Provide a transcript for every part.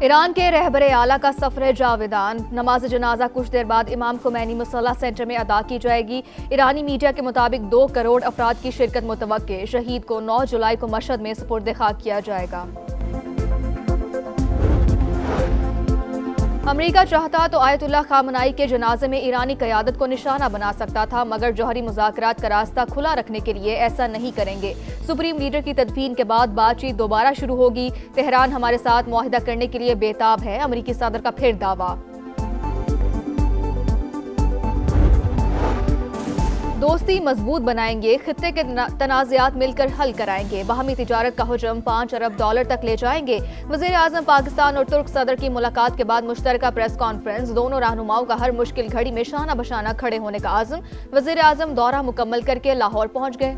Iran के रहबरे आला का सफर जावेदान। नमाज जनाजा कुछ देर बाद इमाम खुमैनी मुसल्ला सेंटर में अदा की जाएगी। ईरानी मीडिया के मुताबिक 2 करोड़ अफराद की शिरकत मुतवक्के। शहीद को 9 जुलाई को मशहद में सुपुर्द खाक किया जाएगा। अमेरिका चाहता तो आयतुल्लाह खामनाई के जनाजे में ईरानी क़यादत को निशाना बना सकता था, मगर जौहरी मुज़ाकरात का रास्ता खुला रखने के लिए ऐसा नहीं करेंगे। सुप्रीम लीडर की तदफीन के बाद बातचीत दोबारा शुरू होगी। तेहरान हमारे साथ मुआहिदा करने के लिए बेताब है, अमेरिकी सदर का फिर दावा। दोस्ती मजबूत बनाएंगे, खित्ते के तनाज़ात मिलकर हल कराएंगे। बाहमी तिजारत का हुजम $5 अरब तक ले जाएंगे। वज़ीर आज़म पाकिस्तान और तुर्क सदर की मुलाकात के बाद मुश्तरका प्रेस कॉन्फ्रेंस। दोनों रहनुमाओं का हर मुश्किल घड़ी में शाना बशाना खड़े होने का आज़म। वज़ीर आज़म दौरा मुकम्मल करके लाहौर पहुंच गए।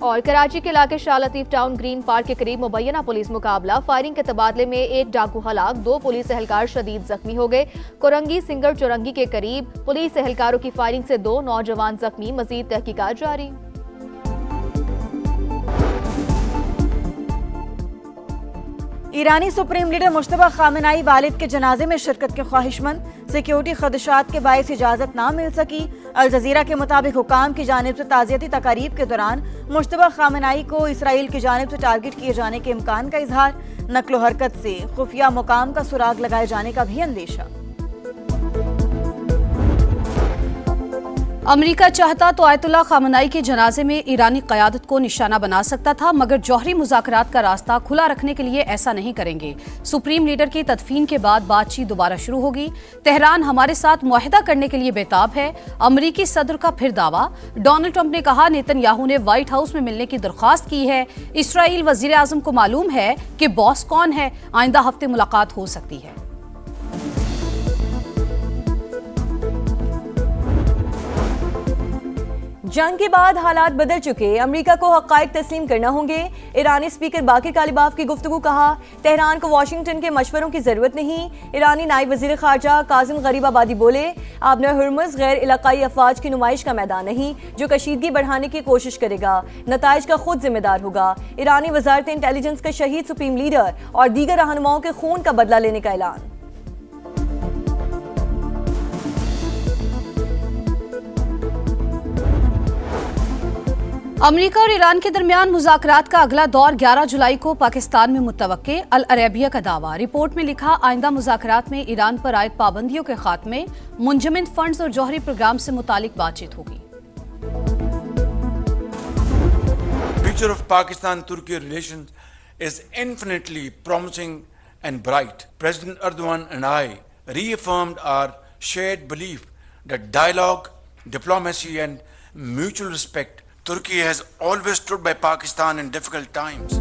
और कराची के इलाके Shah Latif town green park के करीब मुबैना पुलिस मुकाबला। फायरिंग के तबादले में 1 डाकू हलाक, 2 पुलिस एहलकार शदीद जख्मी हो गए। कोरंगी सिंगर चुरंगी के करीब पुलिस एहलकारों की फायरिंग से 2 नौजवान जख्मी। मजीद तहकीकात जारी। ईरानी सुप्रीम लीडर मुश्तबा खामेनाई वालिद के जनाजे में शिरकत के ख्वाहिशमंद। सिक्योरिटी खदशात के बायस इजाजत ना मिल सकी। अल जजीरा के मुताबिक हुकाम की जानिब से ताज़ियती तकारीब के दौरान मुश्तबा खामेनाई को इसराइल की जानिब से टारगेट किए जाने के इम्कान का इजहार। नकलो हरकत से खुफिया मुकाम का सुराग लगाए जाने का भी अंदेशा। अमेरिका चाहता तो आयतुल्लाह खामनाई के जनाजे में ईरानी क़यादत को निशाना बना सकता था, मगर जौहरी मुज़ाकरात का रास्ता खुला रखने के लिए ऐसा नहीं करेंगे। सुप्रीम लीडर की तदफीन के बाद बातचीत दोबारा शुरू होगी। तेहरान हमारे साथ मुआहिदा करने के लिए बेताब है, अमेरिकी सदर का फिर दावा। डोनाल्ड ट्रंप ने कहा नेतन्याहू ने व्हाइट हाउस में मिलने की दरख्वास्त की है। इसराइल वज़ीर आज़म को मालूम है कि बॉस कौन है। आइंदा हफ्ते मुलाकात हो सकती है। जंग के बाद हालात बदल चुके, अमेरिका को हक़ाइक़ तस्लीम करना होंगे। ईरानी स्पीकर बाकिर कालिबाफ की गुफ्तगू। कहा तेहरान को वाशिंगटन के मशवरों की ज़रूरत नहीं। ईरानी नायब वज़ीर ख़ारजा कासिम गरीबाबादी बोले आबना हुर्मुज़ गैर इलाक़ाई अफ़वाज की नुमाइश का मैदान नहीं जो कशीदगी बढ़ाने की कोशिश करेगा, नताइज का खुद जिम्मेदार होगा। ईरानी वज़ारत इंटेलिजेंस का शहीद सुप्रीम लीडर और दीगर रहनुमाओं के खून का बदला लेने का ऐलान। अमेरिका और ईरान के दरमियान मुज़ाकरात का अगला दौर 11 जुलाई को पाकिस्तान में मुतवक्के। अल अरेबिया का दावा। रिपोर्ट में लिखा आइंदा मुज़ाकरात में ईरान पर आयद पाबंदियों के खात्मे, मुंजमद फंड्स और जौहरी प्रोग्राम से मुतालिक बातचीत होगी। Future of Pakistan-Turkey relations is infinitely promising and bright. President Erdogan and I reaffirmed our shared belief that dialogue, diplomacy and mutual respect Turkey has always stood by Pakistan in difficult times.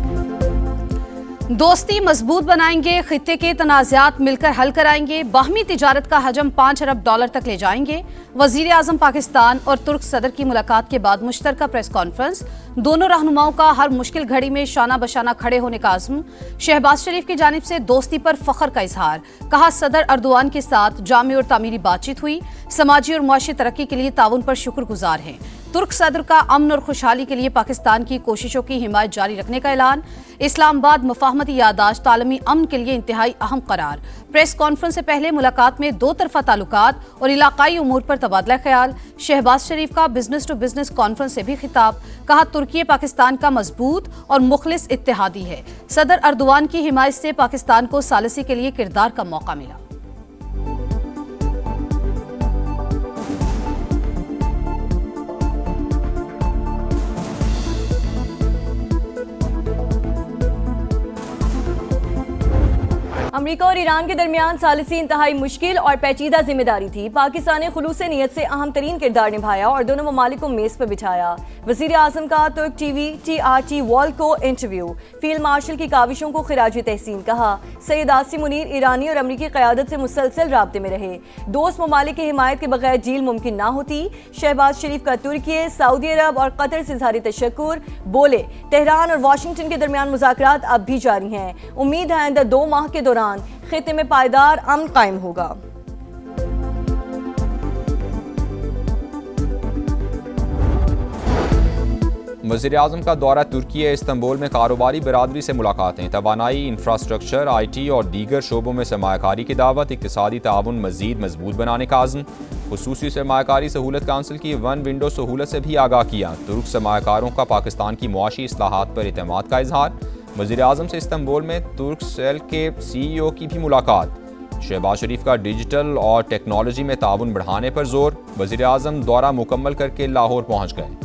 दोस्ती मजबूत बनाएंगे, खित्ते के तनाज़ात मिलकर हल कराएंगे। बाहमी तिजारत का हजम $5 अरब तक ले जाएंगे। वज़ीर आज़म पाकिस्तान और तुर्क सदर की मुलाकात के बाद मुश्तरका प्रेस कॉन्फ्रेंस। दोनों रहनुमाओं का हर मुश्किल घड़ी में शाना बशाना खड़े होने का आज़म। शहबाज शरीफ की जानिब से दोस्ती पर फख्र का इजहार। कहा सदर अर्दोआन के साथ जामी और तामीरी बातचीत हुई। समाजी और मुआशी तरक्की के लिए ताउन पर शुक्रगुजार हैं। तुर्क सदर का अमन और खुशहाली के लिए पाकिस्तान की कोशिशों की हिमायत जारी रखने का ऐलान। इस्लामाबाद मफाहमती यादाश्त आलमी अमन के लिए इंतहाई अहम करार। प्रेस कॉन्फ्रेंस से पहले मुलाकात में 2 तरफा ताल्लुकात और इलाकाई उमूर पर तबादला ख्याल। शहबाज शरीफ का बिजनेस टू बिजनेस कॉन्फ्रेंस से भी खिताब। कहा तुर्की पाकिस्तान का मजबूत और मुखलिस इत्तेहादी है। सदर अर्दोआन की हिमायत से पाकिस्तान को सालिसी के लिए किरदार का मौका मिला। अमेरिका और ईरान के दरमियान सालिसी इंतहाई मुश्किल और पेचीदा जिम्मेदारी थी। पाकिस्तान ने खुलूस नीयत से अहम तरीन किरदार निभाया और दोनों ममालिक को मेज पर बिठाया। वज़ीर आज़म का तुर्क टीवी TRT वर्ल्ड को इंटरव्यू। फील्ड मार्शल की काविशों को खिराज तहसीन। कहा सैयद आसिम मुनीर ईरानी और अमरीकी क़यादत से मुसलसल राब्ते में रहे। दोस्त ममालिक की हिमायत के बगैर डील मुमकिन ना होती। शहबाज शरीफ का तुर्की, सऊदी अरब और कतर से इज़हार तशक्कुर। बोले तेहरान और वाशिंगटन के दरमियान मुज़ाकरात अब भी जारी हैं। उम्मीद है आइंदा 2 माह के दौरान खित्ते में पायदार अमन कायम होगा। वज़ीर-ए-आज़म का दौरा तुर्की इस्तंबुल में कारोबारी बरादरी से मुलाकातें, तवानाई, इंफ्रास्ट्रक्चर, IT और दीगर शोबों में सरमायाकारी की दावत, इक़्तिसादी ताउन मज़ीद मजबूत बनाने का आज़म। खुसूसी सरमायाकारी सहूलत काउंसिल की वन विंडो सहूलत से भी आगाह किया। तुर्क सरमायाकारों का पाकिस्तान की मुआशी इस्लाहात पर एतमाद का इजहार। वज़ीर-ए-आज़म से इस्तंबुल में तुर्क सेल के CEO की भी मुलाकात। शहबाज शरीफ का डिजिटल और टेक्नोलॉजी में ताउन बढ़ाने पर जोर। वज़ीर-ए-आज़म दौरा मुकम्मल करके लाहौर पहुँच गए।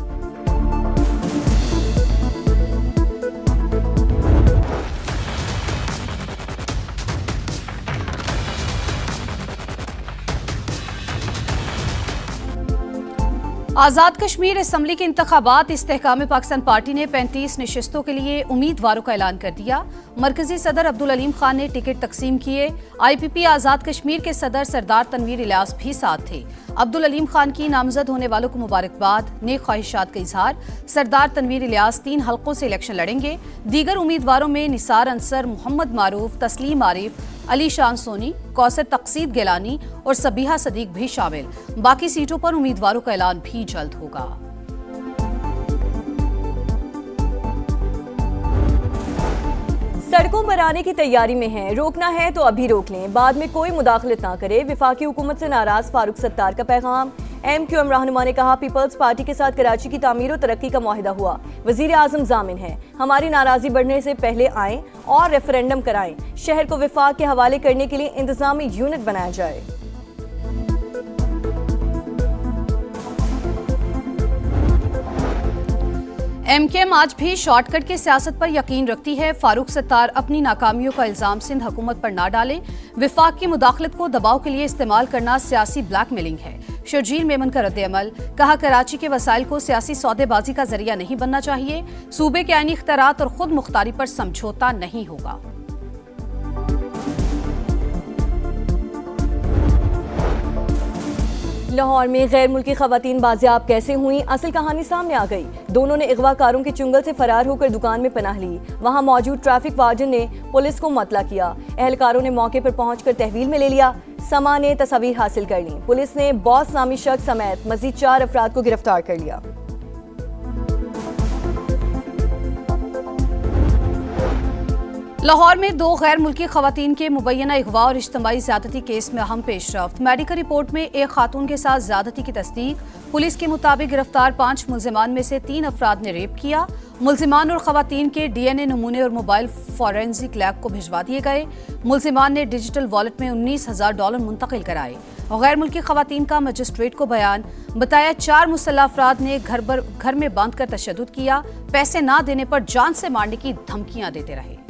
आज़ाद कश्मीर असम्बली के इंतखाबात इस्तेहकाम पाकिस्तान पार्टी ने 35 नशिस्तों के लिए उम्मीदवारों का ऐलान कर दिया। मरकजी सदर अब्दुल अलीम खान ने टिकट तकसीम किए। IPP आज़ाद कश्मीर के सदर सरदार तनवीर इलियास भी साथ थे। अब्दुल अलीम खान की नामजद होने वालों को मुबारकबाद, नेक ख्वाहिशात का इजहार। सरदार तनवीर इलियास 3 हल्कों से इलेक्शन लड़ेंगे। दीगर उम्मीदवारों में निसार अंसर, मोहम्मद मारूफ, तस्लीम आरिफ, अली शान सोनी, कौसर तकसीद गिलानी और सबीहा सदीक भी शामिल। बाकी सीटों पर उम्मीदवारों का ऐलान भी जल्द होगा। सड़कों पर आने की तैयारी में हैं, रोकना है तो अभी रोक लें, बाद में कोई मुदाखलत ना करे। विफाकी हुकूमत से नाराज फारूक सत्तार का पैगाम। MQM रहनुमा ने कहा, पीपल्स पार्टी के साथ कराची की तामीर और तरक्की का मुआहिदा हुआ। वजीर आजम जामिन है, हमारी नाराजगी बढ़ने से पहले आएं और रेफरेंडम कराएं। शहर को विफाक के हवाले करने के लिए इंतजामी यूनिट बनाया जाए। MKM आज भी शॉर्टकट की सियासत पर यकीन रखती है। फारूक सत्तार अपनी नाकामियों का इल्जाम सिंध हुकूमत पर ना डालें। विफाक की मुदाखलत को दबाव के लिए इस्तेमाल करना सियासी ब्लैकमेलिंग है। शर्जील मेमन का रद्द-ए-अमल, कहा कराची के वसाइल को सियासी सौदेबाजी का जरिया नहीं बनना चाहिए। सूबे के आईनी इख्तियारात और खुद मुख्तारी पर समझौता नहीं होगा। लाहौर में गैर मुल्की खवातीन बाजियाब कैसे हुई, असल कहानी सामने आ गई। दोनों ने अगवाकारों के चुंगल से फरार होकर दुकान में पनाह ली। वहां मौजूद ट्रैफिक वार्डन ने पुलिस को मतला किया। एहलकारों ने मौके पर पहुंचकर तहवील में ले लिया। समा ने तस्वीर हासिल कर ली। पुलिस ने बॉस नामी शख्स समेत मजीद 4 अफराद को गिरफ्तार कर लिया। लाहौर में 2 गैर मुल्की खवातीन के मुबैना अगवा और इज्तिमाई ज़्यादती केस में अहम पेशरफ्त। मेडिकल रिपोर्ट में एक खातून के साथ ज़्यादती की तस्दीक। पुलिस के मुताबिक गिरफ्तार 5 मुल्जिमान में से 3 अफराद ने रेप किया। मुल्जिमान और खवातीन के DNA नमूने और मोबाइल फॉरेंसिक लैब को भिजवा दिए गए। मुल्जिमान ने डिजिटल वॉलेट में $19,000 मुंतकिल कराए। गैर मुल्की खवातीन का मजिस्ट्रेट को बयान, बताया 4 मुसल्लह अफराद ने घर में बांध कर तशद्दुद किया। पैसे ना देने पर जान से मारने की धमकियां देते रहे।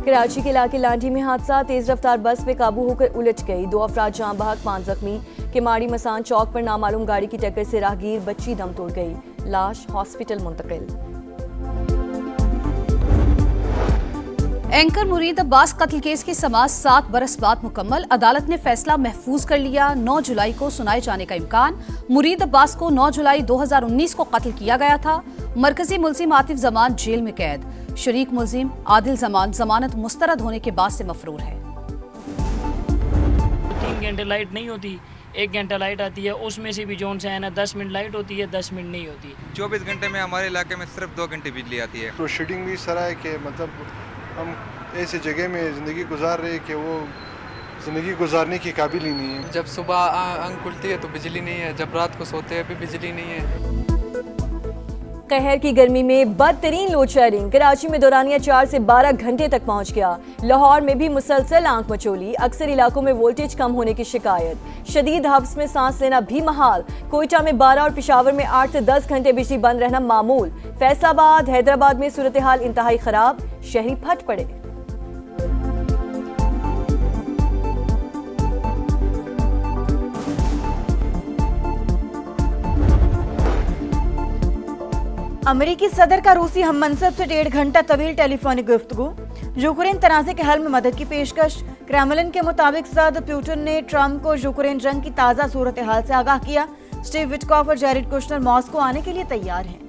कराची के इलाके लांडी में हादसा, तेज रफ्तार बस पे काबू होकर उलट गई। 2 अफराद जाँ बहक, 5 जख्मी। केमाड़ी मसान चौक पर नामालूम गाड़ी की टक्कर से राहगीर बच्ची दम तोड़ गई। लाश हॉस्पिटल मुंतकिल। एंकर मुरीद अब्बास कत्ल केस की समाअत 7 बरस बाद मुकम्मल। अदालत ने फैसला महफूज कर लिया। 9 जुलाई को सुनाए जाने का इम्कान। मुरीद अब्बास को 9 जुलाई 2019 को कत्ल किया गया था। मरकजी मुल्जिम आतिफ जमान जेल में कैद। शरीक मुल्जिम आदिल जमान जमानत मुस्तरद होने के बाद से मफरूर है। 3 घंटे लाइट नहीं होती, 1 घंटा लाइट आती है, उसमें से भी जोन से है ना 10 मिनट लाइट होती है, 10 मिनट नहीं होती। 24 घंटे में हमारे इलाके में सिर्फ 2 घंटे बिजली आती है। तो शेडिंग भी इस तरह है कि मतलब हम ऐसे जगह में ज़िंदगी गुजार रहे कि वो ज़िंदगी गुजारने की काबिल ही नहीं है। जब सुबह आँख खुलती है तो बिजली नहीं है, जब रात को सोते हैं भी बिजली नहीं है। कहर की गर्मी में बदतरीन लोड शेडिंग। कराची में दौरानिया 4 से 12 घंटे तक पहुंच गया। लाहौर में भी मुसलसल आंख मचोली। अक्सर इलाकों में वोल्टेज कम होने की शिकायत। शदीद हब्स में सांस लेना भी महाल। कोयटा में 12 और पेशावर में 8 से 10 घंटे बिजली बंद रहना मामूल। फैसलाबाद, हैदराबाद में सूरत हाल इंतहाई खराब। शहरी फट पड़े। अमेरिकी सदर का रूसी हम मनसब से 1.5 घंटा तवील टेलीफोनिक गुफ्तगू। यूक्रेन तनाज़े के हल में मदद की पेशकश। क्रेमलिन के मुताबिक सदर पुतिन ने ट्रंप को यूक्रेन जंग की ताज़ा सूरत हाल से आगाह किया। स्टीव विटकॉफ और जैरेड कुशनर मॉस्को आने के लिए तैयार हैं।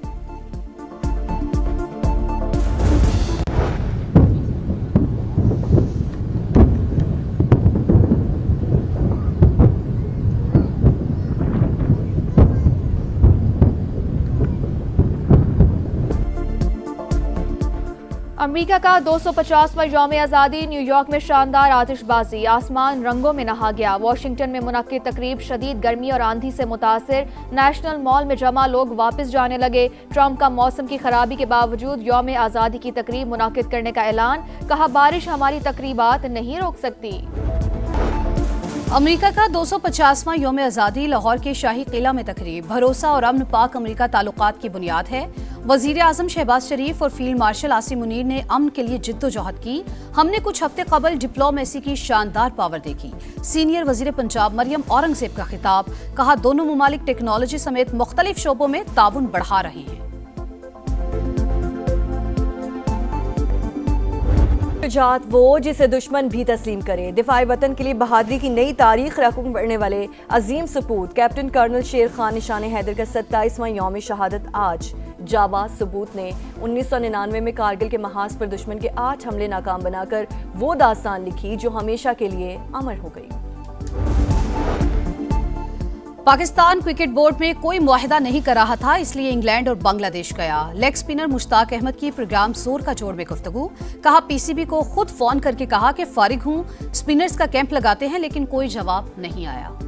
अमेरिका का 250वां यौम आज़ादी, न्यूयॉर्क में शानदार आतिशबाजी, आसमान रंगों में नहा गया। वॉशिंगटन में मुनक्किद तकरीब शदीद गर्मी और आंधी से मुतासिर, नेशनल मॉल में जमा लोग वापस जाने लगे। ट्रंप का मौसम की खराबी के बावजूद यौम आज़ादी की तकरीब मुनक्किद करने का ऐलान, कहा बारिश हमारी तकरीबात नहीं रोक सकती। अमेरिका का 250वां यौम आज़ादी, लाहौर के शाही किला में तकरीब, भरोसा और अमन पाक अमेरिका ताल्लुकात की बुनियाद है। वजीर आजम शहबाज शरीफ और फील्ड मार्शल आसिम मुनीर ने अमन के लिए जिद्दोजहद की। हमने कुछ हफ्ते कबल डिप्लोमेसी की शानदार पावर देखी। सीनियर वजीर पंजाब मरियम औरंगजेब का खिताब, कहा दोनों मुमालिक टेक्नोलॉजी समेत मुख्तलिफ शोबों में ताउन बढ़ा रहे हैं। शुजाअत वो जिसे दुश्मन भी तस्लीम करे। दिफाई वतन के लिए बहादुरी की नई तारीख रकम बढ़ने वाले अजीम सपूत कैप्टन कर्नल शेर खान निशान हैदर का 27वां यौम शहादत आज। जाबाज सबूत ने 1999 में कारगिल के महाज पर दुश्मन के 8 हमले नाकाम बनाकर वो दास्तान लिखी जो हमेशा के लिए अमर हो गई। पाकिस्तान क्रिकेट बोर्ड में कोई मुआहिदा नहीं कर रहा था, इसलिए इंग्लैंड और बांग्लादेश गया। लेग स्पिनर मुश्ताक अहमद की प्रोग्राम जोर का जोड़ में गुफ्तगू, कहा पीसीबी को खुद फोन करके कहा कि फारिग हूं, स्पिनर्स का कैंप लगाते हैं, लेकिन कोई जवाब नहीं आया।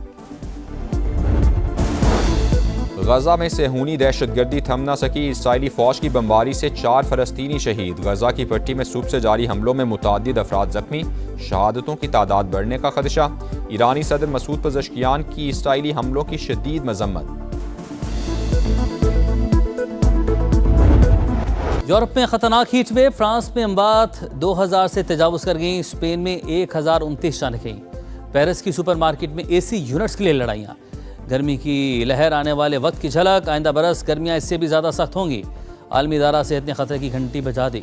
गजा में सेहूनी दहशतगर्दी थम न सकी, इसराइली फौज की बमबारी से 4 फलस्तीनी शहीद। गजा की पट्टी में सुबह से जारी हमलों में मुतअद्दिद अफराद जख्मी, शहादतों की तादाद बढ़ने का खदशा। ईरानी सदर मसूद पज़ेश्कियान की इसराइली हमलों की शदीद मजम्मत। यूरोप में खतरनाक हीट वेव, फ्रांस में अमवात 2000 से तजावुज कर गई, स्पेन में 1029 जान गई। पेरिस की सुपरमार्केट में एसी यूनिट्स के लिए लड़ाइयाँ। गर्मी की लहर आने वाले वक्त की झलक, आइंदा बरस गर्मियाँ इससे भी ज़्यादा सख्त होंगी। आलमी इदारा सेहत ने खतरे की घंटी बजा दी।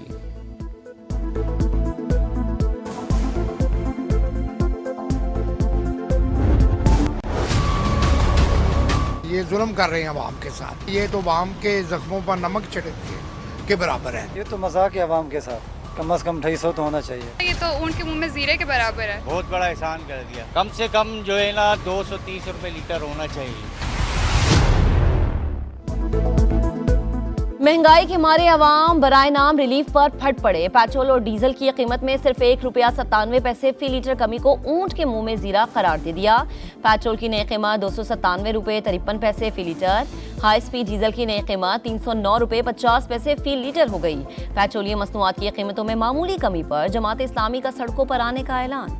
ये जुल्म कर रहे हैं अवाम के साथ, ये तो अवाम के जख्मों पर नमक छिड़क के बराबर है। ये तो मजाक है अवाम के साथ, कम से कम 250 तो होना चाहिए। ये तो ऊँट के मुंह में जीरे के बराबर है। बहुत बड़ा एहसान कर दिया। कम से कम जो है ना 230 रुपए लीटर होना चाहिए। महंगाई के मारे अवाम बराए नाम रिलीफ पर फट पड़े। पेट्रोल और डीजल की कीमत में सिर्फ ₹1.97 फी लीटर कमी को ऊंट के मुंह में जीरा करार दे दिया। पेट्रोल की नई कीमत ₹297.53 फी लीटर, हाई स्पीड डीजल की नई कीमत ₹309.50 फी लीटर हो गई। पेट्रोलियम मसनूआत की कीमतों में मामूली कमी पर जमात इस्लामी का सड़कों पर आने का ऐलान।